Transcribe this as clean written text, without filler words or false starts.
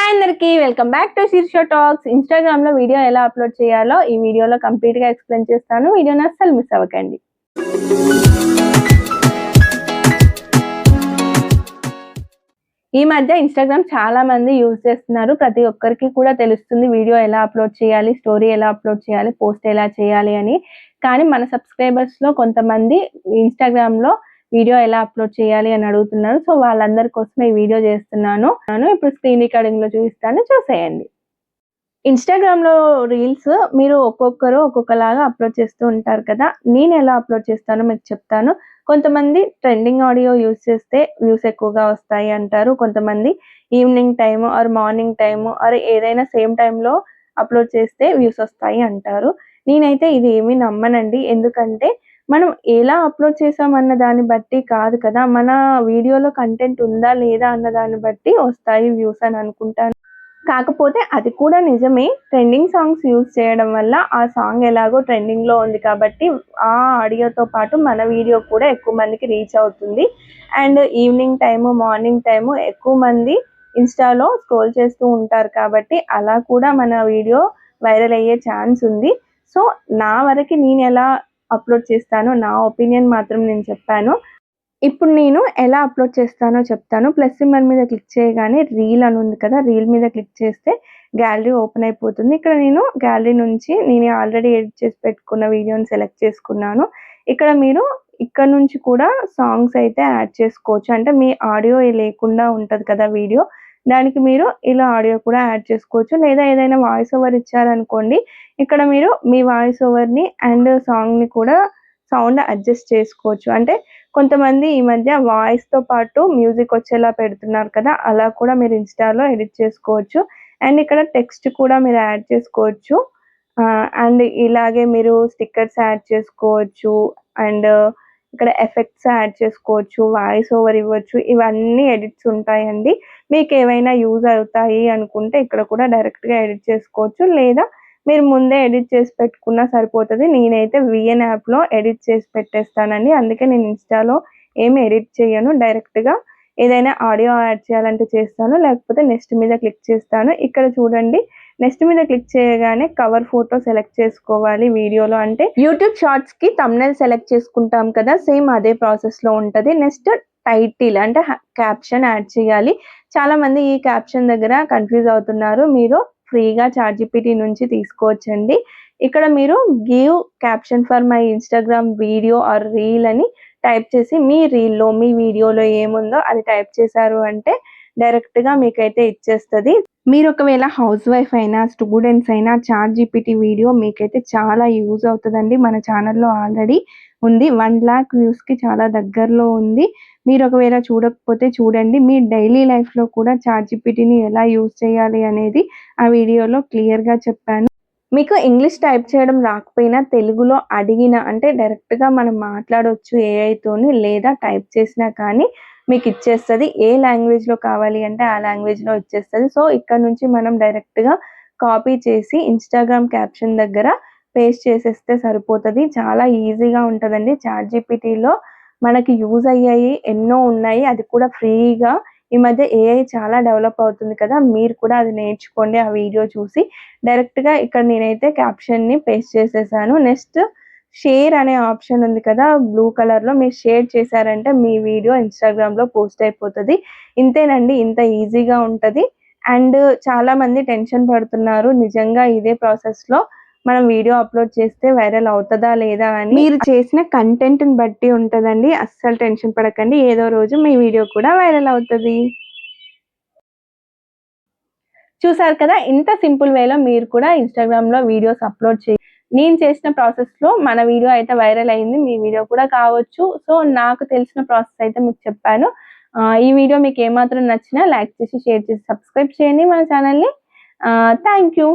Hi అందరికి welcome back to Sheersha talks. Instagram లో video ఎలా అప్లోడ్ చేయాలో ఈ వీడియోలో కంప్లీట్ గా ఎక్స్ప్లెయిన్ చేస్తాను. వీడియోని అస్సలు మిస్ అవ్వకండి. ఈ మధ్య ఇన్స్టాగ్రామ్ చాలా మంది యూజ్ చేస్తున్నారు. ప్రతి ఒక్కరికి కూడా తెలుస్తుంది వీడియో ఎలా అప్లోడ్ చేయాలి, స్టోరీ ఎలా అప్లోడ్ చేయాలి, పోస్ట్ ఎలా చేయాలి అని. కానీ మన సబ్స్క్రైబర్స్ లో కొంతమంది ఇన్స్టాగ్రామ్ లో వీడియో ఎలా అప్లోడ్ చేయాలి అని అడుగుతున్నారు. సో వాళ్ళందరి కోసం ఈ వీడియో చేస్తున్నాను. ఇప్పుడు స్క్రీన్ రికార్డింగ్ లో చూపిస్తాను, చూసేయండి. ఇన్స్టాగ్రామ్ లో రీల్స్ మీరు ఒక్కొక్కరు ఒక్కొక్కలాగా అప్లోడ్ చేస్తూ ఉంటారు కదా. నేను ఎలా అప్లోడ్ చేస్తానో మీకు చెప్తాను. కొంతమంది ట్రెండింగ్ ఆడియో యూజ్ చేస్తే వ్యూస్ ఎక్కువగా వస్తాయి అంటారు. కొంతమంది evening time or morning time or ఏదైనా సేమ్ టైంలో అప్లోడ్ చేస్తే వ్యూస్ వస్తాయి అంటారు. నేనైతే ఇది ఏమీ నమ్మనండి. ఎందుకంటే మనం ఎలా అప్లోడ్ చేసామన్న దాన్ని బట్టి కాదు కదా, మన వీడియోలో కంటెంట్ ఉందా లేదా అన్న దాన్ని బట్టి వస్తాయి వ్యూస్ అని అనుకుంటాను. కాకపోతే అది కూడా నిజమే. ట్రెండింగ్ సాంగ్స్ యూజ్ చేయడం వల్ల ఆ సాంగ్ ఎలాగో ట్రెండింగ్ లో ఉంది కాబట్టి ఆ ఆడియోతో పాటు మన వీడియో కూడా ఎక్కువ మందికి రీచ్ అవుతుంది. And evening time, morning time ఎక్కువ మంది ఇన్స్టాలో స్క్రోల్ చేస్తూ ఉంటారు కాబట్టి అలా కూడా మన వీడియో వైరల్ అయ్యే ఛాన్స్ ఉంది. సో నా వరకు నేను ఎలా అప్లోడ్ చేస్తానో నా ఒపీనియన్ మాత్రం నేను చెప్పాను. ఇప్పుడు నేను ఎలా అప్లోడ్ చేస్తానో చెప్తాను. ప్లస్ సింబల్ మీద క్లిక్ చేయగానే రీల్ అని ఉంది కదా, రీల్ మీద క్లిక్ చేస్తే గ్యాలరీ ఓపెన్ అయిపోతుంది. ఇక్కడ నేను గ్యాలరీ నుంచి నేను ఆల్రెడీ ఎడిట్ చేసి పెట్టుకున్న వీడియోని సెలెక్ట్ చేసుకున్నాను. ఇక్కడ మీరు ఇక్కడ నుంచి కూడా సాంగ్స్ అయితే యాడ్ చేసుకోవచ్చు. అంటే మీ ఆడియో లేకుండా ఉంటుంది కదా వీడియో, దానికి మీరు ఇలా ఆడియో కూడా యాడ్ చేసుకోవచ్చు. లేదా ఏదైనా వాయిస్ ఓవర్ ఇచ్చారనుకోండి, ఇక్కడ మీరు మీ వాయిస్ ఓవర్ని అండ్ సాంగ్ని కూడా సౌండ్ అడ్జస్ట్ చేసుకోవచ్చు. అంటే కొంతమంది ఈ మధ్య వాయిస్తో పాటు మ్యూజిక్ వచ్చేలా పెడుతున్నారు కదా, అలా కూడా మీరు ఇన్స్టాలో ఎడిట్ చేసుకోవచ్చు. అండ్ ఇక్కడ టెక్స్ట్ కూడా మీరు యాడ్ చేసుకోవచ్చు. అండ్ ఇలాగే మీరు స్టిక్కర్స్ యాడ్ చేసుకోవచ్చు. అండ్ ఇక్కడ ఎఫెక్ట్స్ యాడ్ చేసుకోవచ్చు, వాయిస్ ఓవర్ ఇవ్వచ్చు. ఇవన్నీ ఎడిట్స్ ఉంటాయండి. మీకు ఏవైనా యూజ్ అవుతాయి అనుకుంటే ఇక్కడ కూడా డైరెక్ట్గా ఎడిట్ చేసుకోవచ్చు. లేదా మీరు ముందే ఎడిట్ చేసి పెట్టుకున్నా సరిపోతుంది. నేనైతే విఎన్ యాప్లో ఎడిట్ చేసి పెట్టేస్తానండి. అందుకే నేను ఇన్స్టాలో ఏమి ఎడిట్ చేయను. డైరెక్ట్గా ఏదైనా ఆడియో యాడ్ చేయాలంటే చేస్తాను, లేకపోతే నెక్స్ట్ మీద క్లిక్ చేస్తాను. ఇక్కడ చూడండి, నెక్స్ట్ మీద క్లిక్ చేయగానే కవర్ ఫోటో సెలెక్ట్ చేసుకోవాలి వీడియోలో. అంటే యూట్యూబ్ షార్ట్స్కి థంబ్నెయిల్ సెలెక్ట్ చేసుకుంటాం కదా, సేమ్ అదే ప్రాసెస్లో ఉంటుంది. నెక్స్ట్ టైటిల్ అంటే క్యాప్షన్ యాడ్ చేయాలి. చాలా మంది ఈ క్యాప్షన్ దగ్గర కన్ఫ్యూజ్ అవుతున్నారు. మీరు ఫ్రీగా చాట్‌జీపీటీ నుంచి తీసుకోవచ్చండి. ఇక్కడ మీరు give caption for my Instagram video or reel అని టైప్ చేసి మీ రీల్‌లో మీ వీడియోలో ఏముందో అది టైప్ చేశారు అంటే డైరెక్ట్‌గా మీకైతే ఇచ్చేస్తుంది. మీరు ఒకవేళ హౌస్ వైఫ్ అయినా, స్టూడెంట్స్ అయినా చాట్‌జీపీటీ వీడియో మీకైతే చాలా యూజ్ అవుతుందండి. మన ఛానల్లో ఆల్రెడీ ఉంది. 1,00,000 వ్యూస్‌కి చాలా దగ్గరలో ఉంది. మీరు ఒకవేళ చూడకపోతే చూడండి. మీ డైలీ లైఫ్లో కూడా చాట్‌జీపీటీని ఎలా యూజ్ చేయాలి అనేది ఆ వీడియోలో క్లియర్గా చెప్పాను. మీకు ఇంగ్లీష్ టైప్ చేయడం రాకపోయినా తెలుగులో అడిగిన అంటే డైరెక్ట్గా మనం మాట్లాడవచ్చు ఏఐతోని, లేదా టైప్ చేసినా కానీ మీకు ఇచ్చేస్తుంది. ఏ లాంగ్వేజ్లో కావాలి అంటే ఆ లాంగ్వేజ్లో ఇచ్చేస్తుంది. సో ఇక్కడ నుంచి మనం డైరెక్ట్గా కాపీ చేసి ఇన్స్టాగ్రామ్ క్యాప్షన్ దగ్గర పేస్ట్ చేసేస్తే సరిపోతుంది. చాలా ఈజీగా ఉంటుందండి. చాట్‌జీపీటీలో మనకి యూజ్ అయ్యాయి ఎన్నో ఉన్నాయి, అది కూడా ఫ్రీగా. ఈ మధ్య ఏఐ చాలా డెవలప్ అవుతుంది కదా, మీరు కూడా అది నేర్చుకోండి ఆ వీడియో చూసి. డైరెక్ట్గా ఇక్కడ నేనైతే క్యాప్షన్ని పేస్ట్ చేసేసాను. నెక్స్ట్ షేర్ అనే ఆప్షన్ ఉంది కదా బ్లూ కలర్లో, మీరు షేర్ చేశారంటే మీ వీడియో ఇన్స్టాగ్రామ్లో పోస్ట్ అయిపోతుంది. ఇంతేనండి, ఇంత ఈజీగా ఉంటుంది. అండ్ చాలామంది టెన్షన్ పడుతున్నారు, నిజంగా ఇదే ప్రాసెస్లో మనం వీడియో అప్లోడ్ చేస్తే వైరల్ అవుతుందా లేదా అని. మీరు చేసిన కంటెంట్ని బట్టి ఉంటుందండి, అస్సలు టెన్షన్ పడకండి. ఏదో రోజు మీ వీడియో కూడా వైరల్ అవుతుంది. చూసారు కదా, ఇంత సింపుల్ వేలో మీరు కూడా ఇన్స్టాగ్రామ్లో వీడియోస్ అప్లోడ్ చేయండి. నేను చేసిన ప్రాసెస్లో మన వీడియో అయితే వైరల్ అయింది, మీ వీడియో కూడా కావచ్చు. సో నాకు తెలిసిన ప్రాసెస్ అయితే మీకు చెప్పాను. ఈ వీడియో మీకు ఏమాత్రం నచ్చినా లైక్ చేసి, షేర్ చేసి, సబ్స్క్రైబ్ చేయండి మన ఛానల్ని. Thank you.